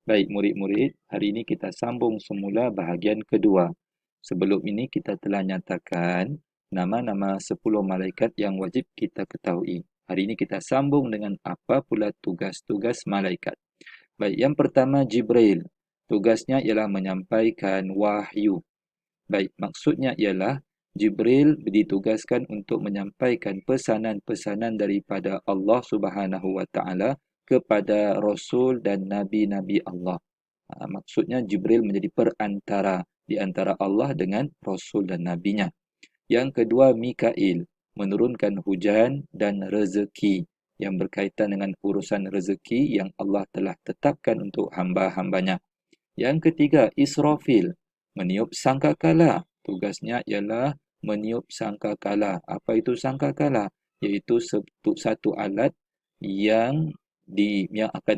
Baik murid-murid, hari ini kita sambung semula bahagian kedua. Sebelum ini kita telah nyatakan nama-nama 10 malaikat yang wajib kita ketahui. Hari ini kita sambung dengan apa pula tugas-tugas malaikat. Baik, yang pertama Jibril. Tugasnya ialah menyampaikan wahyu. Baik, maksudnya ialah Jibril ditugaskan untuk menyampaikan pesanan-pesanan daripada Allah Subhanahu wa taala kepada rasul dan nabi-nabi Allah. Maksudnya Jibril menjadi perantara di antara Allah dengan rasul dan nabinya. Yang kedua Mikail, menurunkan hujan dan rezeki yang berkaitan dengan urusan rezeki yang Allah telah tetapkan untuk hamba-hambanya. Yang ketiga, Israfil, meniup sangkakala. Tugasnya ialah meniup sangkakala. Apa itu sangkakala? Iaitu satu alat yang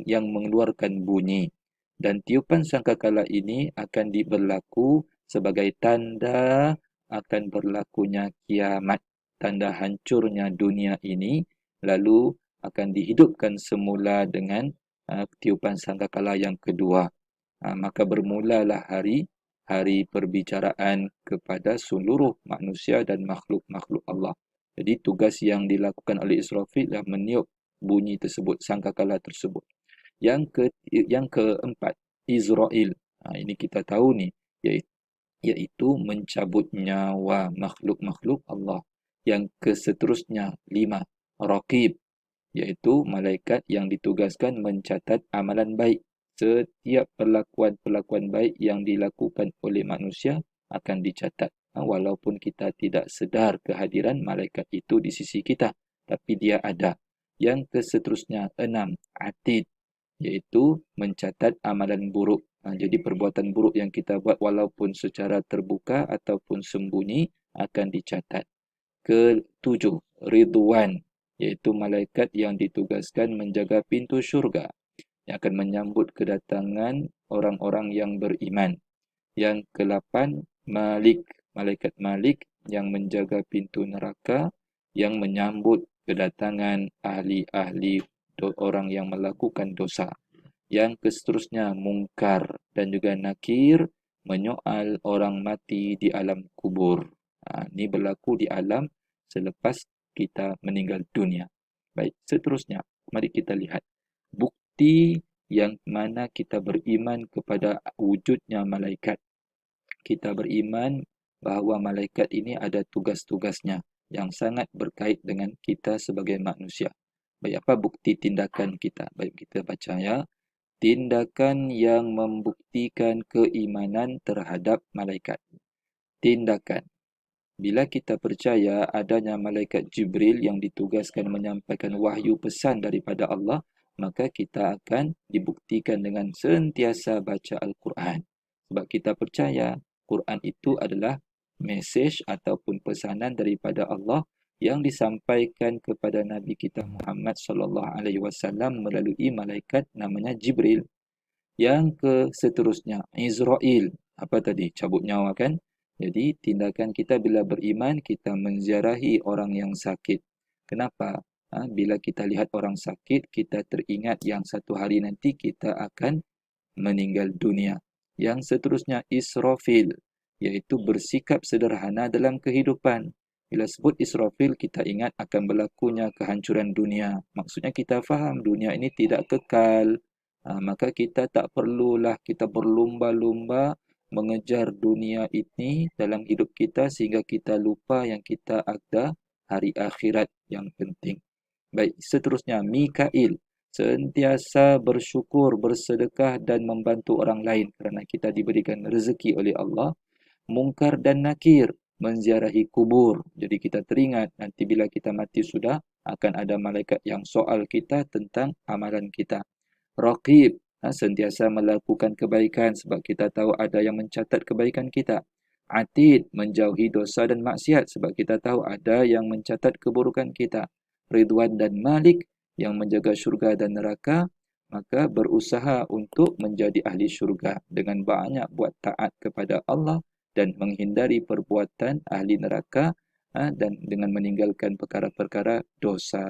yang mengeluarkan bunyi. Dan tiupan sangkakala ini akan berlaku sebagai tanda akan berlakunya kiamat, tanda hancurnya dunia ini, lalu akan dihidupkan semula dengan tiupan sangkakala yang kedua. Maka bermulalah hari perbicaraan kepada seluruh manusia dan makhluk-makhluk Allah. Jadi tugas yang dilakukan oleh Israfil adalah meniup bunyi tersebut, sangkakala tersebut. Yang keempat, Izrail. Ini kita tahu ni, iaitu mencabut nyawa makhluk-makhluk Allah. Yang keseterusnya, 5, Raqib, iaitu malaikat yang ditugaskan mencatat amalan baik. Setiap perlakuan-perlakuan baik yang dilakukan oleh manusia akan dicatat. Walaupun kita tidak sedar kehadiran malaikat itu di sisi kita, tapi dia ada. Yang keseterusnya, 6, Atid, iaitu mencatat amalan buruk. Jadi perbuatan buruk yang kita buat walaupun secara terbuka ataupun sembunyi akan dicatat. Ketujuh, Ridwan, iaitu malaikat yang ditugaskan menjaga pintu syurga, yang akan menyambut kedatangan orang-orang yang beriman. Yang ke-8, Malik, malaikat Malik yang menjaga pintu neraka, yang menyambut kedatangan ahli-ahli orang yang melakukan dosa. Yang seterusnya, Mungkar dan juga Nakir, menyoal orang mati di alam kubur. Ini berlaku di alam selepas kita meninggal dunia. Baik, seterusnya, mari kita lihat bukti yang mana kita beriman kepada wujudnya malaikat. Kita beriman bahawa malaikat ini ada tugas-tugasnya yang sangat berkait dengan kita sebagai manusia. Baik, apa bukti tindakan kita? Baik, kita baca ya. Tindakan yang membuktikan keimanan terhadap malaikat. Tindakan. Bila kita percaya adanya malaikat Jibril yang ditugaskan menyampaikan wahyu pesan daripada Allah, maka kita akan dibuktikan dengan sentiasa baca Al-Quran. Sebab kita percaya Quran itu adalah mesej ataupun pesanan daripada Allah yang disampaikan kepada Nabi kita Muhammad sallallahu alaihi wasallam melalui malaikat namanya Jibril. Yang seterusnya, Izrail. Apa tadi? Cabut nyawa kan? Jadi, tindakan kita bila beriman, kita menziarahi orang yang sakit. Kenapa? Bila kita lihat orang sakit, kita teringat yang satu hari nanti kita akan meninggal dunia. Yang seterusnya, Israfil, iaitu bersikap sederhana dalam kehidupan. Bila sebut Israfil, kita ingat akan berlakunya kehancuran dunia. Maksudnya kita faham dunia ini tidak kekal. Maka kita tak perlulah kita berlumba-lumba mengejar dunia ini dalam hidup kita sehingga kita lupa yang kita ada hari akhirat yang penting. Baik, seterusnya Mikail, sentiasa bersyukur, bersedekah dan membantu orang lain kerana kita diberikan rezeki oleh Allah. Mungkar dan Nakir, menziarahi kubur. Jadi kita teringat nanti bila kita mati sudah akan ada malaikat yang soal kita tentang amalan kita. Raqib, sentiasa melakukan kebaikan sebab kita tahu ada yang mencatat kebaikan kita. Atid, menjauhi dosa dan maksiat sebab kita tahu ada yang mencatat keburukan kita. Ridwan dan Malik, yang menjaga syurga dan neraka, maka berusaha untuk menjadi ahli syurga dengan banyak buat taat kepada Allah dan menghindari perbuatan ahli neraka dan dengan meninggalkan perkara-perkara dosa.